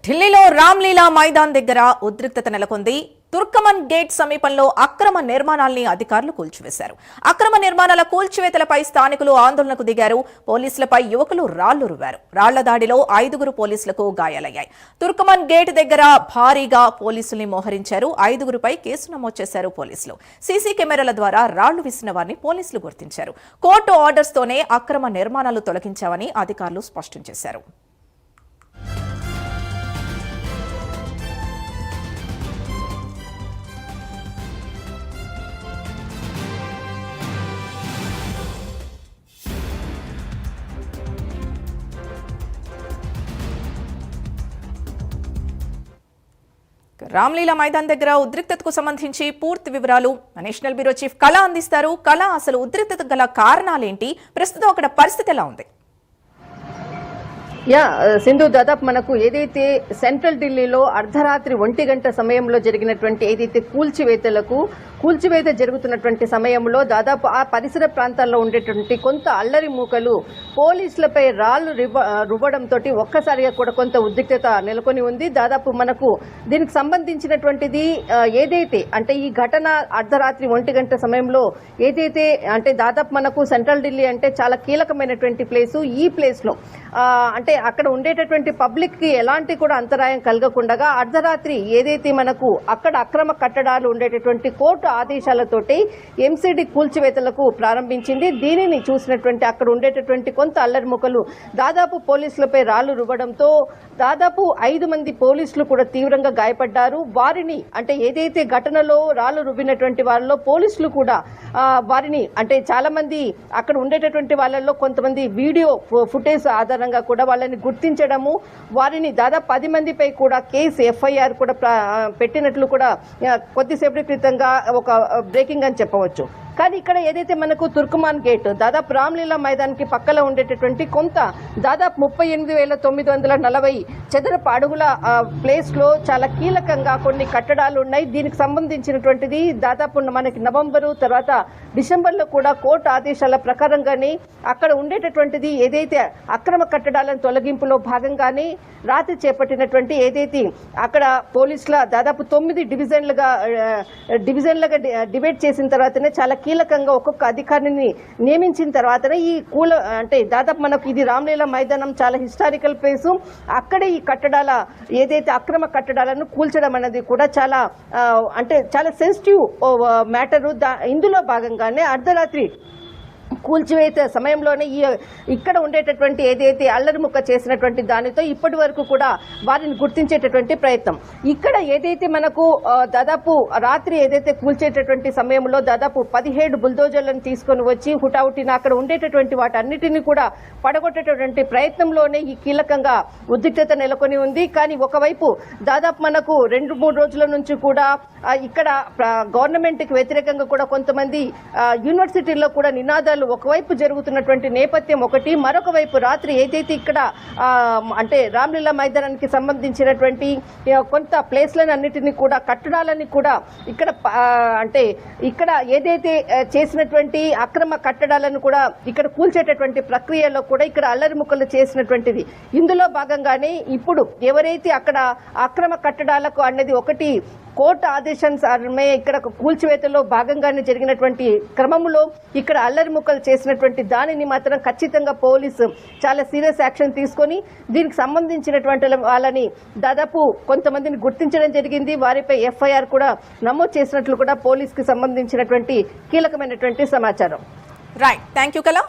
ఢిల్లీలో రామ్లీలా మైదాన్ దగ్గర ఉద్రిక్తత నెలకొంది. తుర్కమన్ గేట్ సమీపంలో అక్రమ నిర్మాణాల్ని అధికారులు కూల్చివేశారు. అక్రమ నిర్మాణాల కూల్చివేతలపై స్థానికులు ఆందోళనకు దిగారు. పోలీసులపై యువకులు రాళ్లు రువ్వారు. రాళ్ల దాడిలో 5 పోలీసులకు గాయాలయ్యాయి. తుర్కమన్ గేట్ దగ్గర భారీగా పోలీసుల్ని మోహరించారు. 5పై కేసు నమోదు చేశారు పోలీసులు. సీసీ కెమెరాల ద్వారా రాళ్లు విసిన వారిని పోలీసులు గుర్తించారు. కోర్టు ఆర్డర్స్ తోనే అక్రమ నిర్మాణాలు తొలగించామని అధికారులు స్పష్టం చేశారు. రామ్లీలా మైదాన్ దగ్గర ఉద్రిక్తతకు సంబంధించి పూర్తి వివరాలు నేషనల్ బ్యూరో చీఫ్ కళ అందిస్తారు. కళ, అసలు ఉద్రిక్తత గల కారణాలేంటి, ప్రస్తుతం అక్కడ పరిస్థితి ఎలా ఉంది? సింధు, దాదాపు మనకు ఏదైతే సెంట్రల్ ఢిల్లీలో అర్ధరాత్రి 1 గంట సమయంలో జరిగినటువంటి ఏదైతే కూల్చివేత జరుగుతున్నటువంటి సమయంలో దాదాపు ఆ పరిసర ప్రాంతాల్లో ఉండేటువంటి కొంత అల్లరి మూకలు పోలీసులపై రాళ్లు రువ్వడంతో ఒక్కసారిగా కూడా కొంత ఉద్రిక్తత నెలకొని ఉంది. దాదాపు మనకు దీనికి సంబంధించినటువంటిది ఏదైతే అంటే ఈ ఘటన అర్ధరాత్రి 1 గంట సమయంలో ఏదైతే అంటే దాదాపు మనకు సెంట్రల్ ఢిల్లీ అంటే చాలా కీలకమైనటువంటి ప్లేసు. ఈ ప్లేస్ లో అంటే అక్కడ ఉండేటటువంటి పబ్లిక్ కి ఎలాంటి కూడా అంతరాయం కలగకుండా అర్ధరాత్రి ఏదైతే మనకు అక్కడ అక్రమ కట్టడాలు ఉండేటటువంటి కోర్టు ఆదేశాలతోటి ఎంసీడీ కూల్చివేతలకు ప్రారంభించింది. దీనిని చూసినటువంటి అక్కడ ఉండేటటువంటి కొంత అల్లరిముకలు దాదాపు పోలీసులపై రాళ్లు రువ్వడంతో దాదాపు 5 మంది పోలీసులు కూడా తీవ్రంగా గాయపడ్డారు. వారిని అంటే ఏదైతే ఘటనలో రాళ్లు రువ్వినటువంటి వాళ్ళలో పోలీసులు కూడా వారిని అంటే చాలా మంది అక్కడ ఉండేటటువంటి వాళ్ళలో కొంతమంది వీడియో ఫుటేజ్ ఆధారంగా కూడా వాళ్ళని గుర్తించడము, వారిని దాదాపు 10 మందిపై కూడా కేసు ఎఫ్ఐఆర్ కూడా పెట్టినట్లు కూడా కొద్దిసేపటి క్రితంగా ఒక బ్రేకింగ్ అని చెప్పవచ్చు. కానీ ఇక్కడ ఏదైతే మనకు తుర్కమాన్ గేట్ దాదాపు రామ్లీలా మైదానికి పక్కలో ఉండేటటువంటి కొంత దాదాపు 38,940 చదరపు అడుగుల ప్లేస్ లో చాలా కీలకంగా కొన్ని కట్టడాలు ఉన్నాయి. దీనికి సంబంధించినటువంటిది దాదాపు మనకి నవంబరు తర్వాత డిసెంబర్లో కూడా కోర్టు ఆదేశాల ప్రకారంగానే అక్కడ ఉండేటటువంటిది ఏదైతే అక్రమ కట్టడాలను తొలగింపులో భాగంగానే రాత్రి చేపట్టినటువంటి ఏదైతే అక్కడ పోలీసుల దాదాపు 9 డివిజన్లుగా డివైడ్ చేసిన తర్వాతనే చాలా కీలకంగా ఒక్కొక్క అధికారిని నియమించిన తర్వాతనే ఈ అంటే దాదాపు మనకు ఇది రామ్లీలా మైదానం చాలా హిస్టారికల్ ప్లేసు. అక్కడే ఈ కట్టడాల ఏదైతే అక్రమ కట్టడాలను కూల్చడం అనేది కూడా చాలా అంటే చాలా సెన్సిటివ్ మ్యాటరు. ఇందులో భాగంగానే అర్ధరాత్రి కూల్చివేత సమయంలోనే ఇక్కడ ఉండేటటువంటి ఏదైతే అల్లరిముక్క చేసినటువంటి దానితో ఇప్పటి వరకు కూడా వారిని గుర్తించేటటువంటి ప్రయత్నం. ఇక్కడ ఏదైతే మనకు దాదాపు రాత్రి ఏదైతే కూల్చేటటువంటి సమయంలో దాదాపు 17 బుల్డోజర్లను తీసుకొని వచ్చి హుటాహుటిన అక్కడ ఉండేటటువంటి వాటన్నిటిని కూడా పడగొట్టేటటువంటి ప్రయత్నంలోనే ఈ కీలకంగా ఉద్రిక్తత నెలకొని ఉంది. కానీ ఒకవైపు దాదాపు మనకు 2-3 రోజుల నుంచి కూడా ఇక్కడ గవర్నమెంట్ కి వ్యతిరేకంగా కూడా కొంతమంది యూనివర్సిటీల్లో కూడా నినాదాలు ఒకవైపు జరుగుతున్నటువంటి నేపథ్యం ఒకటి, మరొక వైపు రాత్రి ఏదైతే ఇక్కడ అంటే రామ్లీలా మైదానానికి సంబంధించినటువంటి కొంత ప్లేస్లను అన్నిటినీ కూడా కట్టడాలని కూడా ఇక్కడ అంటే ఇక్కడ ఏదైతే చేసినటువంటి అక్రమ కట్టడాలను కూడా ఇక్కడ కూల్చేటటువంటి ప్రక్రియలో కూడా ఇక్కడ అల్లరి ముక్కలు చేసినటువంటిది. ఇందులో భాగంగానే ఇప్పుడు ఎవరైతే అక్కడ అక్రమ కట్టడాలకు అన్నది ఒకటి కోర్టు ఆదేశానుసారమే ఇక్కడ కూల్చివేతలో భాగంగానే జరిగినటువంటి క్రమంలో ఇక్కడ అల్లరి ముక్కలు చేసినటువంటి దానిని మాత్రం ఖచ్చితంగా పోలీసు చాలా సీరియస్ యాక్షన్ తీసుకొని దీనికి సంబంధించినటువంటి వాళ్ళని దాదాపు కొంతమందిని గుర్తించడం జరిగింది. వారిపై ఎఫ్ఐఆర్ కూడా నమోదు చేసినట్లు కూడా పోలీసుకి సంబంధించినటువంటి కీలకమైనటువంటి సమాచారం. రైట్, థ్యాంక్ యూ కళ.